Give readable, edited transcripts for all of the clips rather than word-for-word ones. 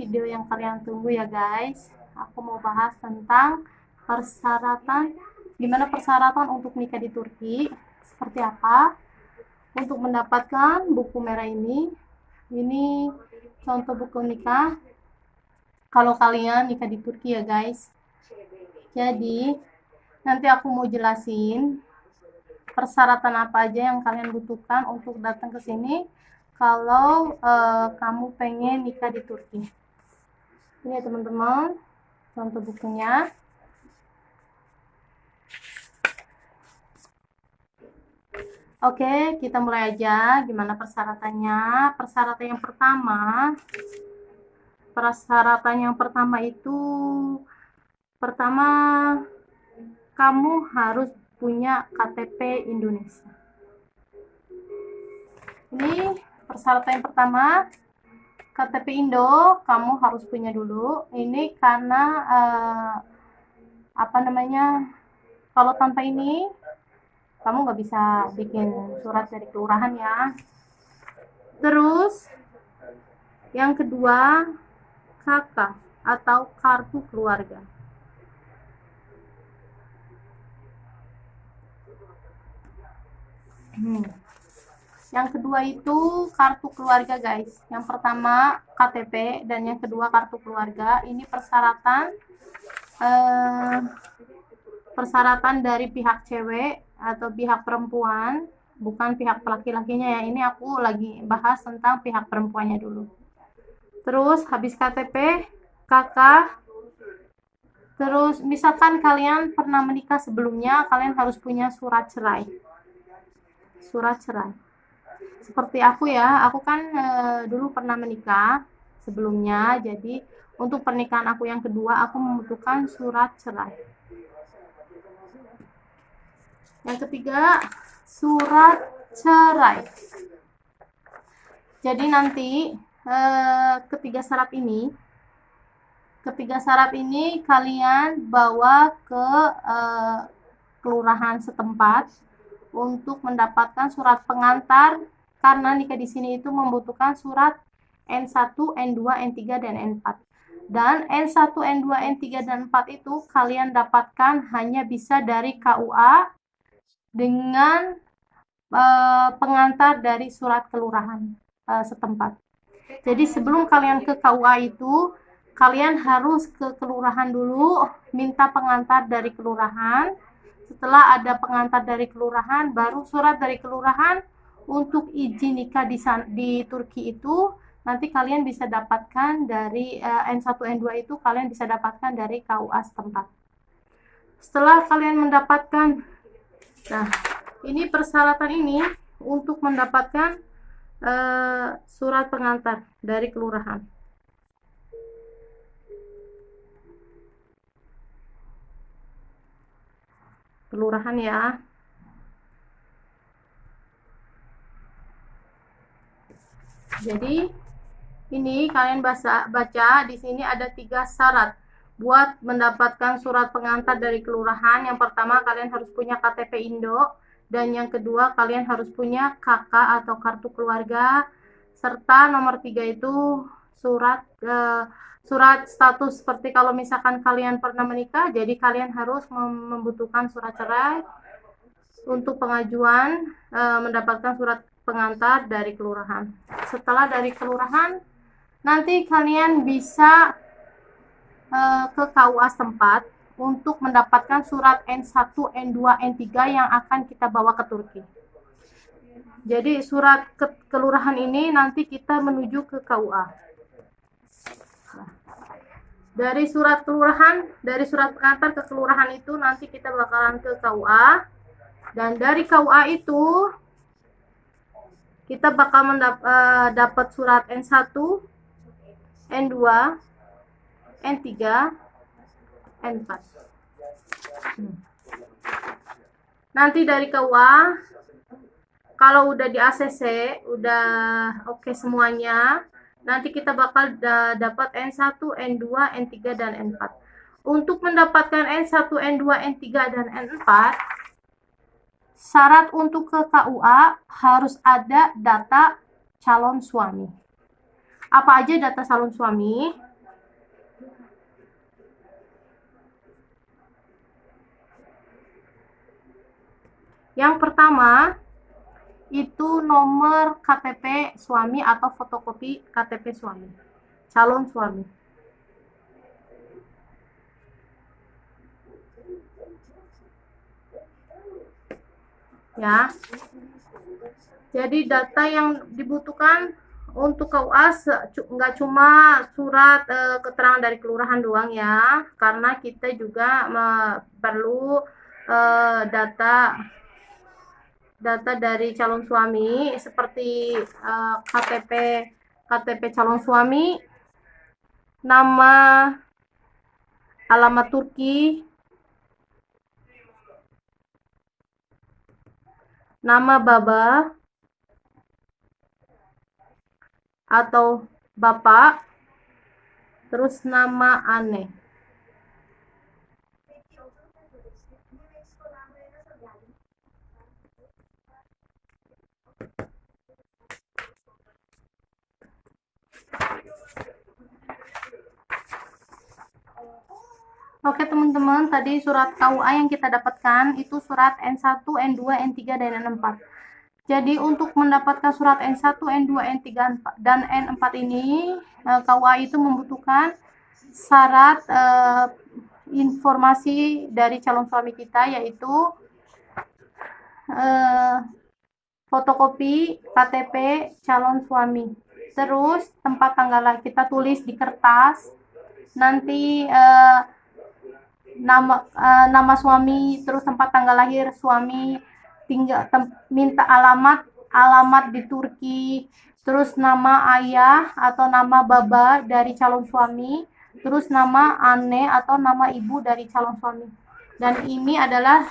Video yang kalian tunggu ya guys. Aku mau bahas tentang persyaratan, gimana persyaratan untuk nikah di Turki, seperti apa untuk mendapatkan buku merah ini contoh buku nikah kalau kalian nikah di Turki ya guys. Jadi nanti aku mau jelasin persyaratan apa aja yang kalian butuhkan untuk datang ke sini kalau kamu pengen nikah di Turki. Ini ya teman-teman, contoh bukunya. Oke, kita mulai aja gimana persyaratannya. Persyaratan yang pertama itu, pertama kamu harus punya KTP Indonesia. Ini persyaratan yang pertama, KTP Indo kamu harus punya dulu. Ini karena kalau tanpa ini kamu nggak bisa bikin surat dari kelurahan ya. Terus yang kedua, KK atau kartu keluarga. Yang kedua itu kartu keluarga guys. Yang pertama KTP dan yang kedua kartu keluarga. Ini persyaratan dari pihak cewek atau pihak perempuan, bukan pihak laki-lakinya ya. Ini aku lagi bahas tentang pihak perempuannya dulu. Terus habis KTP, KK. Terus misalkan kalian pernah menikah sebelumnya, kalian harus punya surat cerai. Surat cerai. Seperti aku ya, aku kan dulu pernah menikah sebelumnya, jadi untuk pernikahan aku yang kedua aku membutuhkan surat cerai. Yang ketiga, surat cerai. Jadi nanti ketiga syarat ini kalian bawa ke kelurahan setempat untuk mendapatkan surat pengantar. Karena nikah di sini itu membutuhkan surat N1, N2, N3, dan N4. Dan N1, N2, N3, dan 4 itu kalian dapatkan hanya bisa dari KUA dengan pengantar dari surat kelurahan setempat. Jadi sebelum kalian ke KUA itu, kalian harus ke kelurahan dulu, minta pengantar dari kelurahan. Setelah ada pengantar dari kelurahan, baru surat dari kelurahan untuk izin nikah di Turki itu nanti kalian bisa dapatkan dari N1, N2 itu kalian bisa dapatkan dari KUA setempat. Setelah kalian mendapatkan, nah ini persyaratan ini untuk mendapatkan surat pengantar dari kelurahan. Kelurahan ya. Jadi ini kalian baca di sini ada 3 syarat buat mendapatkan surat pengantar dari kelurahan. Yang pertama kalian harus punya KTP Indo, dan yang kedua kalian harus punya KK atau kartu keluarga, serta nomor 3 itu surat status. Seperti kalau misalkan kalian pernah menikah, jadi kalian harus membutuhkan surat cerai untuk pengajuan mendapatkan surat pengantar dari kelurahan. Setelah dari kelurahan, nanti kalian bisa ke KUA setempat untuk mendapatkan surat N1, N2, N3 yang akan kita bawa ke Turki. Jadi surat kelurahan ini nanti kita menuju ke KUA. Dari surat kelurahan, dari surat pengantar ke kelurahan itu nanti kita bakalan ke KUA, dan dari KUA itu kita bakal dapat surat N1, N2, N3, N4. Nanti dari KUA, kalau udah di ACC, udah oke semuanya, nanti kita bakal dapat N1, N2, N3, dan N4. Untuk mendapatkan N1, N2, N3, dan N4, syarat untuk ke KUA harus ada data calon suami. Apa aja data calon suami? Yang pertama, itu nomor KTP suami atau fotokopi KTP suami, calon suami. Ya. Jadi data yang dibutuhkan untuk KUA nggak cuma surat keterangan dari kelurahan doang ya, karena kita juga perlu data dari calon suami seperti KTP calon suami, nama, alamat Turki, nama baba atau bapak, terus nama aneh. Oke teman-teman, tadi surat KUA yang kita dapatkan itu surat N1, N2, N3, dan N4. Jadi untuk mendapatkan surat N1, N2, N3, dan N4 ini, KUA itu membutuhkan syarat informasi dari calon suami kita, yaitu fotokopi KTP calon suami. Terus tempat tanggal lahir kita tulis di kertas, nanti nama suami, terus tempat tanggal lahir suami, tinggal minta alamat di Turki, terus nama ayah atau nama baba dari calon suami, terus nama aneh atau nama ibu dari calon suami. Dan ini adalah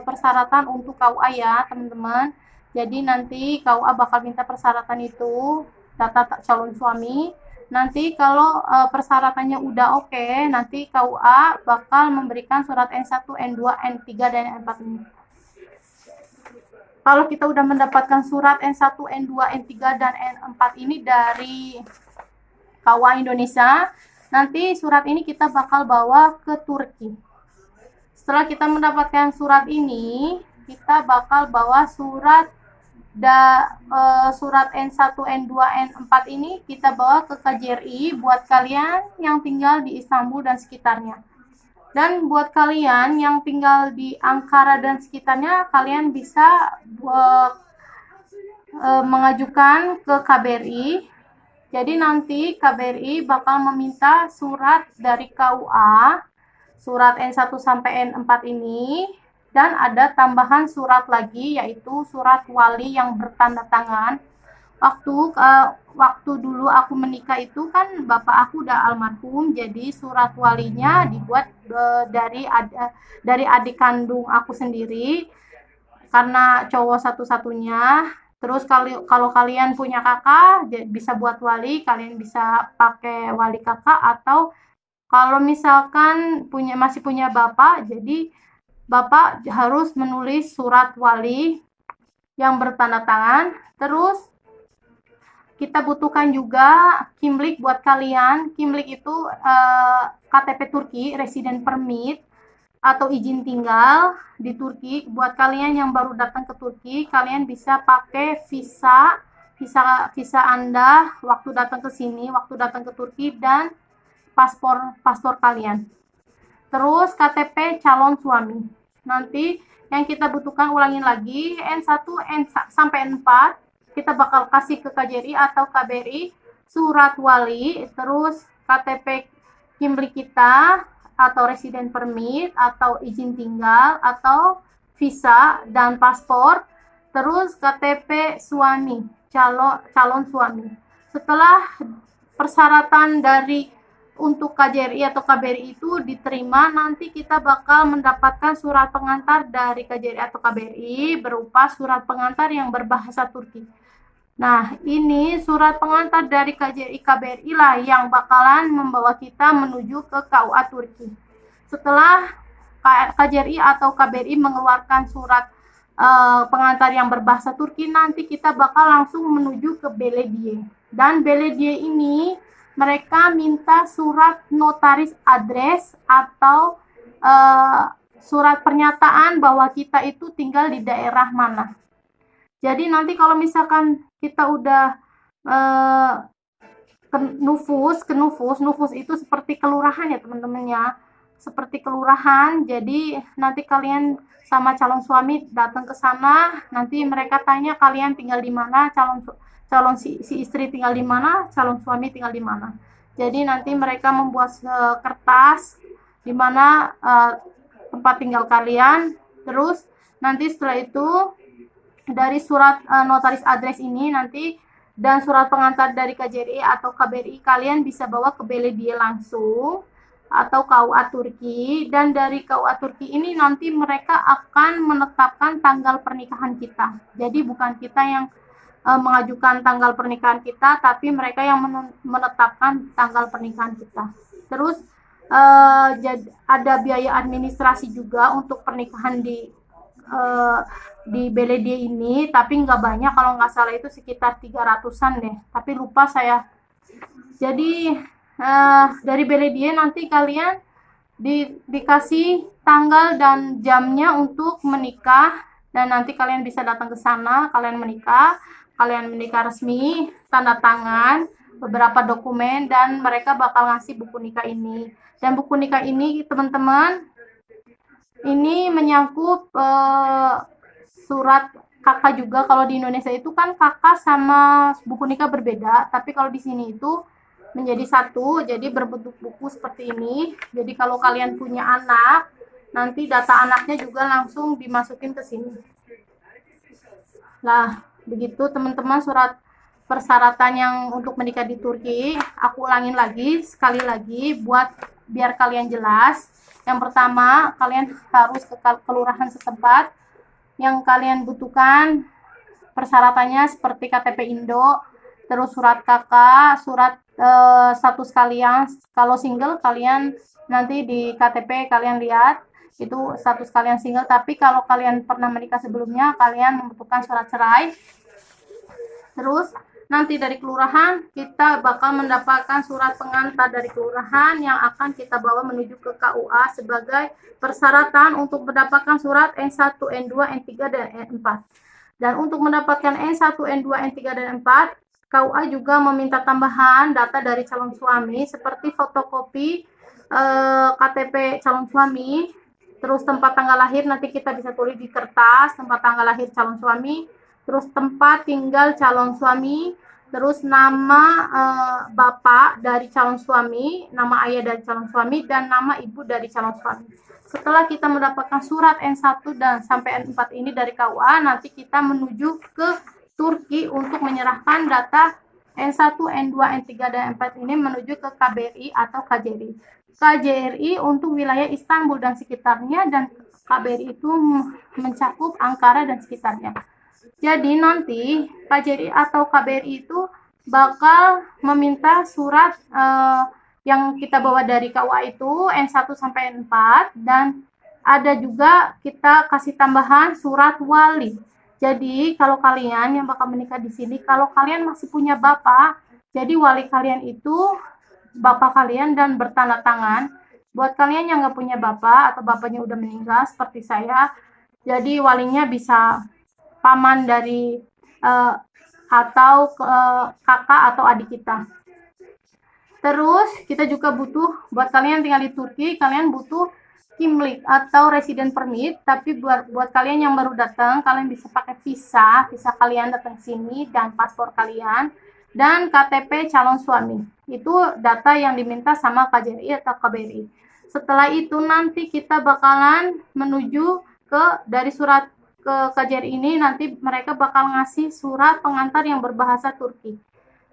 persyaratan untuk KUA ya teman-teman. Jadi nanti KUA bakal minta persyaratan itu, data calon suami. Nanti kalau persyaratannya udah oke, nanti KUA bakal memberikan surat N1, N2, N3, dan N4 ini. Kalau kita udah mendapatkan surat N1, N2, N3, dan N4 ini dari KUA Indonesia, nanti surat ini kita bakal bawa ke Turki. Setelah kita mendapatkan surat ini, kita bakal bawa surat surat N1, N2, N4 ini kita bawa ke KJRI buat kalian yang tinggal di Istanbul dan sekitarnya. Dan buat kalian yang tinggal di Ankara dan sekitarnya, kalian bisa mengajukan ke KBRI. Jadi nanti KBRI bakal meminta surat dari KUA, surat N1 sampai N4 ini, dan ada tambahan surat lagi, yaitu surat wali yang bertanda tangan. Waktu dulu aku menikah itu kan bapak aku udah almarhum, jadi surat walinya dibuat dari adik kandung aku sendiri, karena cowok satu-satunya. Terus kalau kalian punya kakak bisa buat wali, kalian bisa pakai wali kakak, atau kalau misalkan masih punya bapak, jadi bapak harus menulis surat wali yang bertanda tangan. Terus kita butuhkan juga kimlik buat kalian. Kimlik itu KTP Turki, resident permit atau izin tinggal di Turki. Buat kalian yang baru datang ke Turki, kalian bisa pakai visa Anda waktu datang ke sini, waktu datang ke Turki, dan paspor kalian. Terus KTP calon suami. Nanti yang kita butuhkan, ulangin lagi, N1 sampai N4 kita bakal kasih ke KJRI atau KBRI surat wali, terus KTP kimlik kita atau resident permit atau izin tinggal atau visa dan paspor, terus KTP suami, calon suami. Setelah persyaratan dari untuk KJRI atau KBRI itu diterima, nanti kita bakal mendapatkan surat pengantar dari KJRI atau KBRI berupa surat pengantar yang berbahasa Turki. Nah, ini surat pengantar dari KJRI KBRI lah yang bakalan membawa kita menuju ke KUA Turki. Setelah KJRI atau KBRI mengeluarkan surat pengantar yang berbahasa Turki, nanti kita bakal langsung menuju ke Belediye. Dan Belediye ini mereka minta surat notaris adres atau surat pernyataan bahwa kita itu tinggal di daerah mana. Jadi nanti kalau misalkan kita udah ke nufus itu seperti kelurahan ya teman-teman ya, seperti kelurahan. Jadi nanti kalian sama calon suami datang ke sana, nanti mereka tanya kalian tinggal di mana, si istri tinggal di mana, calon suami tinggal di mana. Jadi nanti mereka membuat kertas di mana tempat tinggal kalian. Terus nanti setelah itu dari surat notaris adres ini nanti dan surat pengantar dari KJRI atau KBRI kalian bisa bawa ke Belediye langsung atau KUA Turki, dan dari KUA Turki ini nanti mereka akan menetapkan tanggal pernikahan kita. Jadi bukan kita yang mengajukan tanggal pernikahan kita, tapi mereka yang menetapkan tanggal pernikahan kita. Terus ada biaya administrasi juga untuk pernikahan di Belediye ini, tapi nggak banyak, kalau nggak salah itu sekitar 300-an deh, tapi lupa saya. Jadi dari Belediye nanti kalian dikasih tanggal dan jamnya untuk menikah, dan nanti kalian bisa datang ke sana, kalian menikah resmi, tanda tangan, beberapa dokumen, dan mereka bakal ngasih buku nikah ini. Dan buku nikah ini teman-teman, ini menyangkut surat kakak juga. Kalau di Indonesia itu kan kakak sama buku nikah berbeda, tapi kalau di sini itu menjadi satu, jadi berbentuk buku seperti ini. Jadi kalau kalian punya anak, nanti data anaknya juga langsung dimasukin ke sini. Nah, begitu teman-teman surat persyaratan yang untuk menikah di Turki. Aku ulangin lagi sekali lagi biar kalian jelas. Yang pertama, kalian harus ke kelurahan setempat. Yang kalian butuhkan persyaratannya seperti KTP Indo, terus surat kakak, surat status kalian. Kalau single kalian nanti di KTP kalian lihat itu status kalian single, tapi kalau kalian pernah menikah sebelumnya kalian membutuhkan surat cerai. Terus nanti dari kelurahan kita bakal mendapatkan surat pengantar dari kelurahan yang akan kita bawa menuju ke KUA sebagai persyaratan untuk mendapatkan surat N1, N2, N3, dan N4. Dan untuk mendapatkan N1, N2, N3, dan N4, KUA juga meminta tambahan data dari calon suami seperti fotokopi KTP calon suami, terus tempat tanggal lahir nanti kita bisa tulis di kertas tempat tanggal lahir calon suami, terus tempat tinggal calon suami, terus nama bapak dari calon suami, nama ayah dari calon suami, dan nama ibu dari calon suami. Setelah kita mendapatkan surat N1 dan sampai N4 ini dari KUA, nanti kita menuju ke Turki untuk menyerahkan data N1, N2, N3, dan N4 ini menuju ke KBRI atau KJRI. KJRI untuk wilayah Istanbul dan sekitarnya, dan KBRI itu mencakup Ankara dan sekitarnya. Jadi nanti KJRI atau KBRI itu bakal meminta surat yang kita bawa dari KUA itu N1 sampai N4, dan ada juga kita kasih tambahan surat wali. Jadi kalau kalian yang bakal menikah di sini, kalau kalian masih punya bapak, jadi wali kalian itu bapak kalian dan bertanda tangan. Buat kalian yang nggak punya bapak atau bapaknya udah meninggal seperti saya, jadi walinya bisa paman dari atau kakak atau adik kita. Terus kita juga butuh, buat kalian tinggal di Turki, kalian butuh kimlik atau resident permit, tapi buat kalian yang baru datang, kalian bisa pakai visa kalian datang sini, dan paspor kalian, dan KTP calon suami. Itu data yang diminta sama KJRI atau KBRI. Setelah itu nanti kita bakalan menuju dari surat ke KJRI ini, nanti mereka bakal ngasih surat pengantar yang berbahasa Turki.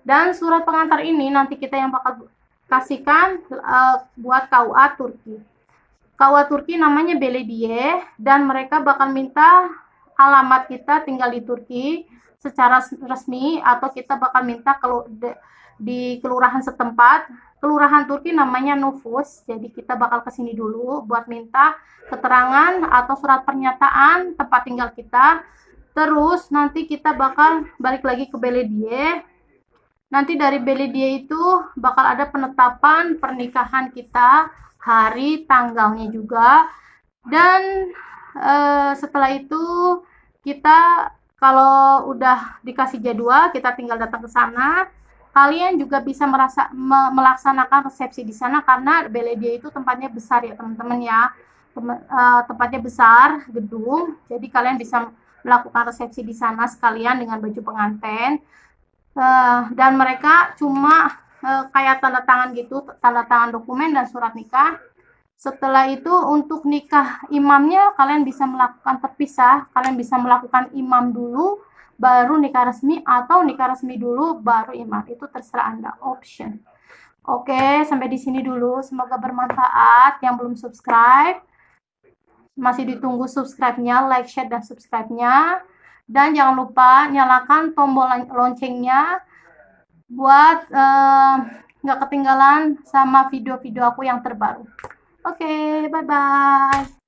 Dan surat pengantar ini nanti kita yang bakal kasihkan buat KUA Turki. KUA Turki namanya Belediye, dan mereka bakal minta alamat kita tinggal di Turki secara resmi, atau kita bakal minta kalau di kelurahan setempat. Kelurahan Turki namanya nüfus, jadi kita bakal kesini dulu buat minta keterangan atau surat pernyataan tempat tinggal kita. Terus nanti kita bakal balik lagi ke Belediye. Nanti dari Belediye itu bakal ada penetapan pernikahan kita, hari, tanggalnya juga. Dan setelah itu kita kalau udah dikasih jadwal, kita tinggal datang ke sana. Kalian juga bisa melaksanakan resepsi di sana, karena Belediye itu tempatnya besar ya teman-teman ya. Tempatnya besar, gedung. Jadi kalian bisa melakukan resepsi di sana sekalian dengan baju pengantin. Dan mereka cuma kayak tanda tangan gitu, tanda tangan dokumen dan surat nikah. Setelah itu untuk nikah imamnya kalian bisa melakukan terpisah, kalian bisa melakukan imam dulu baru nikah resmi, atau nikah resmi dulu baru imam, itu terserah Anda, option. Oke, sampai di sini dulu, semoga bermanfaat. Yang belum subscribe masih ditunggu subscribe-nya, like, share, dan subscribe-nya. Dan jangan lupa nyalakan tombol loncengnya buat nggak ketinggalan sama video-video aku yang terbaru. Oke, bye-bye.